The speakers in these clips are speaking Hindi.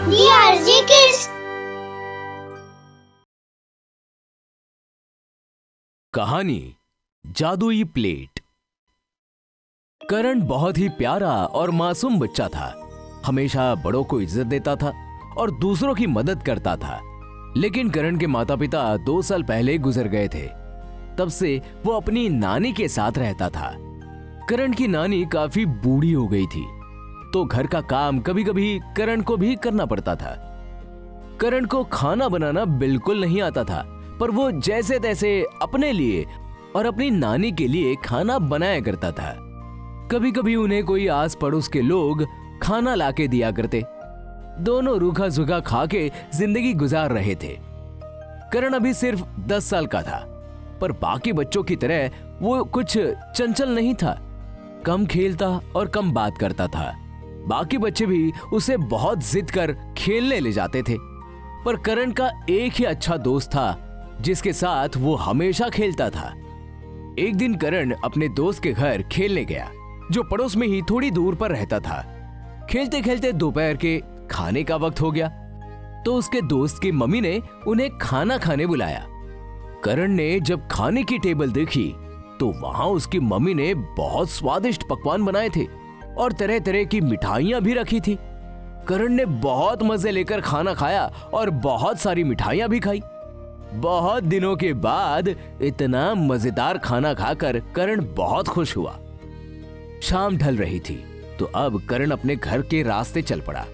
DRG Kids। कहानी जादुई प्लेट। करण बहुत ही प्यारा और मासूम बच्चा था। हमेशा बड़ों को इज्जत देता था और दूसरों की मदद करता था। लेकिन करण के माता पिता 2 साल पहले गुजर गए थे। तब से वो अपनी नानी के साथ रहता था। करण की नानी काफी बूढ़ी हो गई थी, तो घर का काम कभी कभी करण को भी करना पड़ता था। करण को खाना बनाना बिल्कुल नहीं आता था, पर वो जैसे तैसे अपने लिए और अपनी नानी के लिए खाना बनाया करता था। कभी कभी उन्हें कोई आस पड़ोस के लोग खाना लाके दिया करते। दोनों रूखा सूखा खा के जिंदगी गुजार रहे थे। करण अभी सिर्फ 10 साल का था, पर बाकी बच्चों की तरह वो कुछ चंचल नहीं था। कम खेलता और कम बात करता था। बाकी बच्चे भी उसे बहुत जिद कर खेलने ले जाते थे, पर करण का एक ही अच्छा दोस्त था जिसके साथ वो हमेशा खेलता था। एक दिन करण अपने दोस्त के घर खेलने गया, जो पड़ोस में ही थोड़ी दूर पर रहता था। खेलते खेलते दोपहर के खाने का वक्त हो गया, तो उसके दोस्त की मम्मी ने उन्हें खाना खाने बुलाया। करण ने जब खाने की टेबल देखी तो वहां उसकी मम्मी ने बहुत स्वादिष्ट पकवान बनाए थे और तरह तरह की मिठाइयां भी रखी थी। करण ने बहुत मजे लेकर खाना खाया और बहुत सारी मिठाइयां भी खाई। बहुत दिनों के बाद इतना मजेदार खाना खाकर करण बहुत खुश हुआ। शाम ढल रही थी, तो अब करण अपने घर के रास्ते चल पड़ा।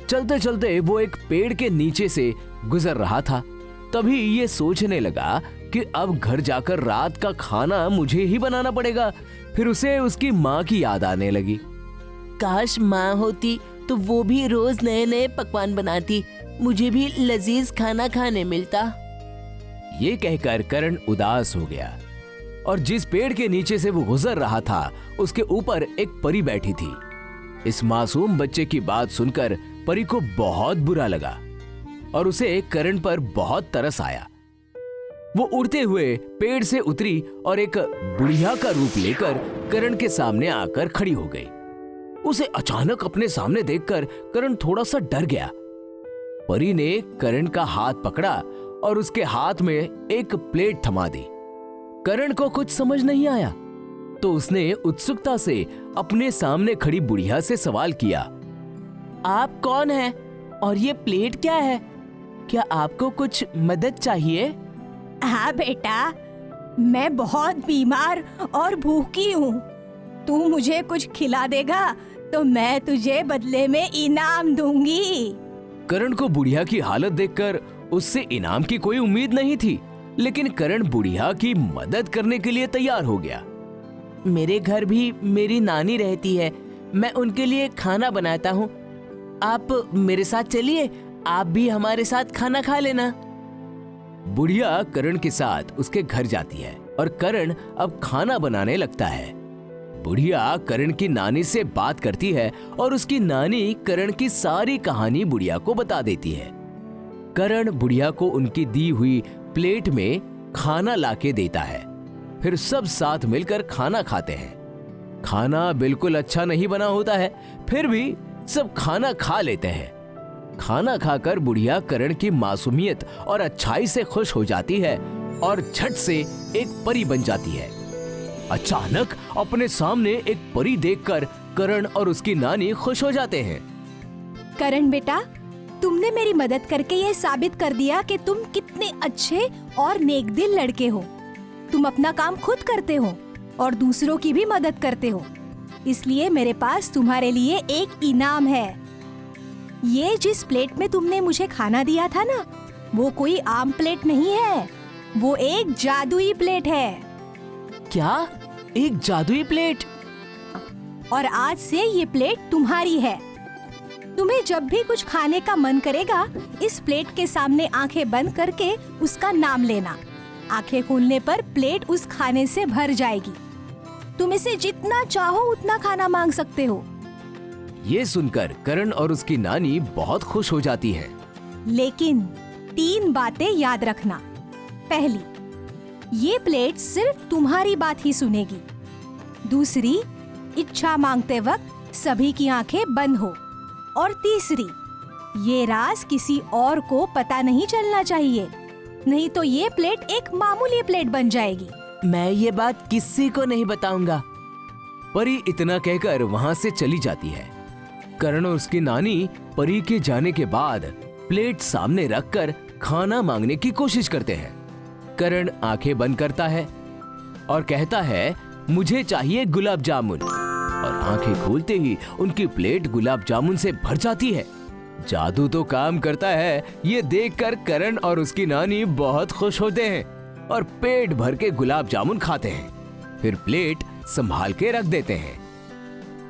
चलते चलते वो एक पेड़ के नीचे से गुजर रहा था। तभी ये सोचने लगा कि अब घर जाकर रात का खाना मुझे ही बनाना पड़ेगा। फिर उसे उसकी माँ की याद आने लगी। काश माँ होती तो वो भी रोज नए नए पकवान बनाती, मुझे भी लजीज खाना खाने मिलता। ये कहकर करण उदास हो गया और जिस पेड़ के नीचे से वो गुजर रहा था उसके ऊपर एक परी बैठी थी। इस मासूम बच्चे की बात सुनकर परी को बहुत बुरा लगा और उसे करण पर बहुत तरस आया। वो उड़ते हुए पेड़ से उतरी और एक बुढ़िया का रूप लेकर करण के सामने आकर खड़ी हो गई। उसे अचानक अपने सामने देखकर करण थोड़ा सा डर गया। परी ने करण का हाथ पकड़ा और उसके हाथ में एक प्लेट थमा दी। करण को कुछ समझ नहीं आया, तो उसने उत्सुकता से अपने सामने खड़ी बुढ़िया से सवाल किया, आप कौन हैं और ये प्लेट क्या है? क्या आपको कुछ मदद चाहिए? हाँ बेटा, मैं बहुत बीमार और भूखी हूँ। तू मुझे कुछ खिला देगा तो मैं तुझे बदले में इनाम दूंगी। करण को बुढ़िया की हालत देखकर उससे इनाम की कोई उम्मीद नहीं थी, लेकिन करण बुढ़िया की मदद करने के लिए तैयार हो गया। मेरे घर भी मेरी नानी रहती है, मैं उनके लिए खाना बनाता हूँ। आप मेरे साथ चलिए, आप भी हमारे साथ खाना खा लेना। बुढ़िया करण के साथ उसके घर जाती है और करण अब खाना बनाने लगता है। बुढ़िया करण की नानी से बात करती है और उसकी नानी करण की सारी कहानी बुढ़िया को बता देती है। करण बुढ़िया को उनकी दी हुई प्लेट में खाना लाके देता है। फिर सब साथ मिलकर खाना खाते हैं। खाना बिल्कुल अच्छा नहीं बना होता है, फिर भी सब खाना खा लेते हैं। खाना खाकर बुढ़िया करण की मासूमियत और अच्छाई से खुश हो जाती है और झट से एक परी बन जाती है। अचानक अपने सामने एक परी देखकर करण और उसकी नानी खुश हो जाते हैं। करण बेटा, तुमने मेरी मदद करके ये साबित कर दिया कि तुम कितने अच्छे और नेकदिल लड़के हो। तुम अपना काम खुद करते हो और दूसरों की भी मदद करते हो, इसलिए मेरे पास तुम्हारे लिए एक इनाम है। ये जिस प्लेट में तुमने मुझे खाना दिया था ना, वो कोई आम प्लेट नहीं है, वो एक जादुई प्लेट है। क्या? एक जादुई प्लेट? और आज से ये प्लेट तुम्हारी है। तुम्हें जब भी कुछ खाने का मन करेगा, इस प्लेट के सामने आंखें बंद करके उसका नाम लेना। आंखें खोलने पर प्लेट उस खाने से भर जाएगी। तुम इसे जितना चाहो उतना खाना मांग सकते हो। ये सुनकर करण और उसकी नानी बहुत खुश हो जाती है। लेकिन 3 बातें याद रखना। पहली, ये प्लेट सिर्फ तुम्हारी बात ही सुनेगी। दूसरी, इच्छा मांगते वक्त सभी की आंखें बंद हो। और तीसरी, ये राज किसी और को पता नहीं चलना चाहिए, नहीं तो ये प्लेट एक मामूली प्लेट बन जाएगी। मैं ये बात किसी को नहीं बताऊंगा। परी इतना कहकर वहां से चली जाती है। करण और उसकी नानी परी के जाने के बाद प्लेट सामने रखकर खाना मांगने की कोशिश करते हैं। करण आंखें बंद करता है और कहता है, मुझे चाहिए गुलाब जामुन। और आंखें खोलते ही उनकी प्लेट गुलाब जामुन से भर जाती है। जादू तो काम करता है, ये देखकर करण और उसकी नानी बहुत खुश होते हैं और पेट भर के गुलाब जामुन खाते हैं। फिर प्लेट संभाल के रख देते हैं।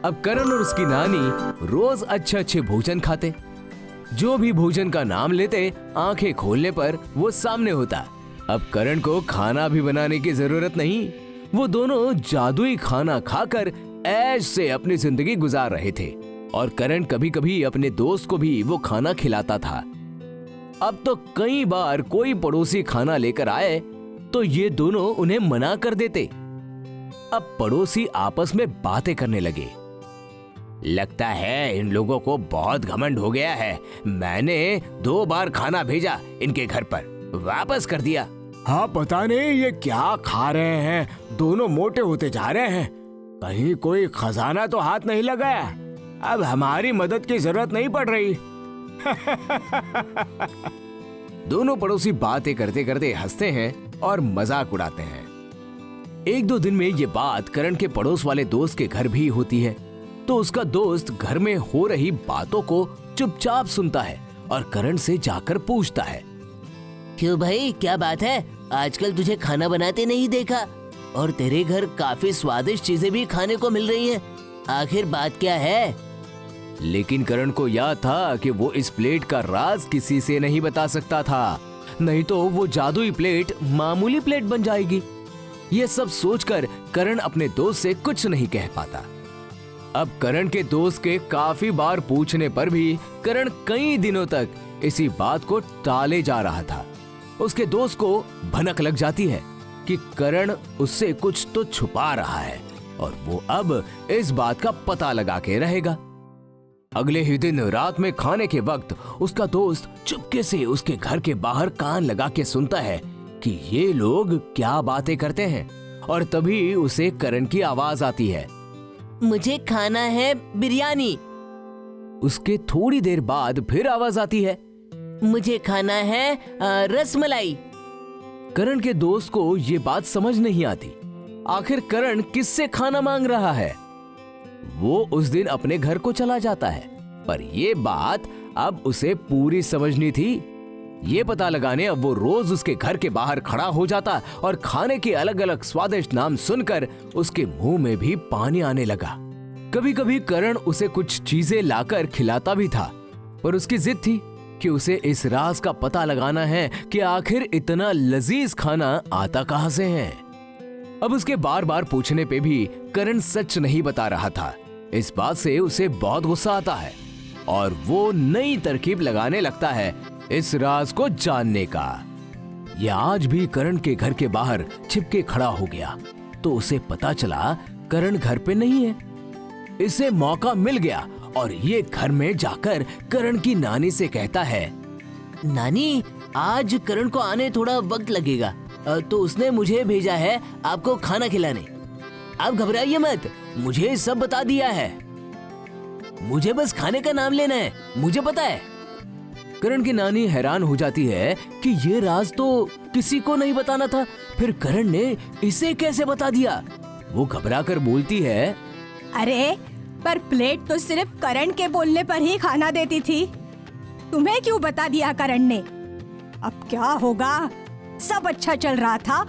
अब करण और उसकी नानी रोज अच्छे अच्छे भोजन खाते। जो भी भोजन का नाम लेते, आंखें खोलने पर वो सामने होता। अब करण को खाना भी बनाने की जरूरत नहीं, वो दोनों जादुई खाना खाकर ऐश से अपनी जिंदगी गुजार रहे थे। और करण कभी कभी अपने दोस्त को भी वो खाना खिलाता था। अब तो कई बार कोई पड़ोसी खाना लेकर आए तो ये दोनों उन्हें मना कर देते। अब पड़ोसी आपस में बातें करने लगे। लगता है इन लोगों को बहुत घमंड हो गया है। मैंने 2 बार खाना भेजा इनके घर पर, वापस कर दिया। हाँ, पता नहीं ये क्या खा रहे हैं, दोनों मोटे होते जा रहे हैं। कहीं कोई खजाना तो हाथ नहीं लगाया। अब हमारी मदद की जरूरत नहीं पड़ रही। दोनों पड़ोसी बातें करते करते हंसते हैं और मजाक उड़ाते हैं। 1-2 दिन में ये बात करण के पड़ोस वाले दोस्त के घर भी होती है। तो उसका दोस्त घर में हो रही बातों को चुपचाप सुनता है और करण से जाकर पूछता है, क्यों भाई, क्या बात है? आजकल तुझे खाना बनाते नहीं देखा और तेरे घर काफी स्वादिष्ट चीजें भी खाने को मिल रही हैं। आखिर बात क्या है? लेकिन करण को याद था कि वो इस प्लेट का राज किसी से नहीं बता सकता था, नहीं तो वो जादुई प्लेट मामूली प्लेट बन जाएगी। ये सब सोचकर करण अपने दोस्त से कुछ नहीं कह पाता। अब करण के दोस्त के काफी बार पूछने पर भी करण कई दिनों तक इसी बात को टाले जा रहा था। उसके दोस्त को भनक लग जाती है कि करण उससे कुछ तो छुपा रहा है और वो अब इस बात का पता लगा के रहेगा। अगले ही दिन रात में खाने के वक्त उसका दोस्त चुपके से उसके घर के बाहर कान लगा के सुनता है कि ये लोग क्या बातें करते हैं। और तभी उसे करण की आवाज आती है, मुझे खाना है बिरयानी। उसके थोड़ी देर बाद फिर आवाज आती है, मुझे खाना है रसमलाई। करण के दोस्त को ये बात समझ नहीं आती, आखिर करण किससे खाना मांग रहा है। वो उस दिन अपने घर को चला जाता है, पर ये बात अब उसे पूरी समझनी थी। ये पता लगाने अब वो रोज उसके घर के बाहर खड़ा हो जाता और खाने के अलग अलग स्वादिष्ट नाम सुनकर उसके मुंह में भी पानी आने लगा। कभी कभी करण उसे कुछ चीजें लाकर खिलाता भी था, पर उसकी जिद थी कि उसे इस राज का पता लगाना है कि आखिर इतना लजीज खाना आता कहां से है। अब उसके बार बार पूछने पे भी करण सच नहीं बता रहा था। इस बात से उसे बहुत गुस्सा आता है और वो नई तरकीब लगाने लगता है इस राज को जानने का। यह आज भी करण के घर के बाहर छिपके खड़ा हो गया तो उसे पता चला करण घर पे नहीं है। इसे मौका मिल गया और ये घर में जाकर करण की नानी से कहता है, नानी, आज करण को आने थोड़ा वक्त लगेगा, तो उसने मुझे भेजा है आपको खाना खिलाने। आप घबराइए मत, मुझे सब बता दिया है। मुझे बस खाने का नाम लेना है, मुझे पता है। करण की नानी हैरान हो जाती है कि ये राज तो किसी को नहीं बताना था, फिर करण ने इसे कैसे बता दिया। वो घबराकर बोलती है, अरे पर प्लेट तो सिर्फ करण के बोलने पर ही खाना देती थी, तुम्हें क्यों बता दिया करण ने? अब क्या होगा? सब अच्छा चल रहा था,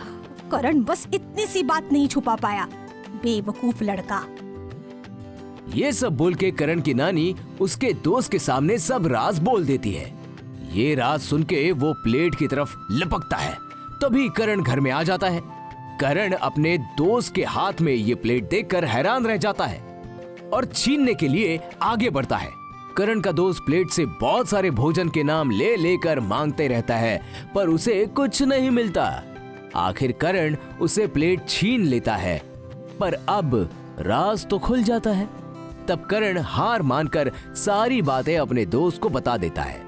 करण बस इतनी सी बात नहीं छुपा पाया, बेवकूफ लड़का। ये सब बोल के करण की नानी उसके दोस्त के सामने सब राज बोल देती है। ये राज सुन के वो प्लेट की तरफ लपकता है, तभी करण घर में आ जाता है। करण अपने दोस्त के हाथ में ये प्लेट देखकर हैरान रह जाता है और छीनने के लिए आगे बढ़ता है। करण का दोस्त प्लेट से बहुत सारे भोजन के नाम ले लेकर मांगते रहता है, पर उसे कुछ नहीं मिलता। आखिर करण उसे प्लेट छीन लेता है, पर अब राज तो खुल जाता है। तब करण हार मानकर सारी बातें अपने दोस्त को बता देता है।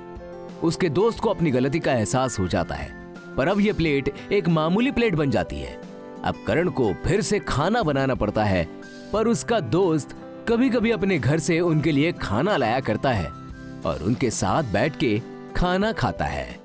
उसके दोस्त को अपनी गलती का एहसास हो जाता है, पर अब यह प्लेट एक मामूली प्लेट बन जाती है। अब करण को फिर से खाना बनाना पड़ता है, पर उसका दोस्त कभी कभी अपने घर से उनके लिए खाना लाया करता है और उनके साथ बैठ के खाना खाता है।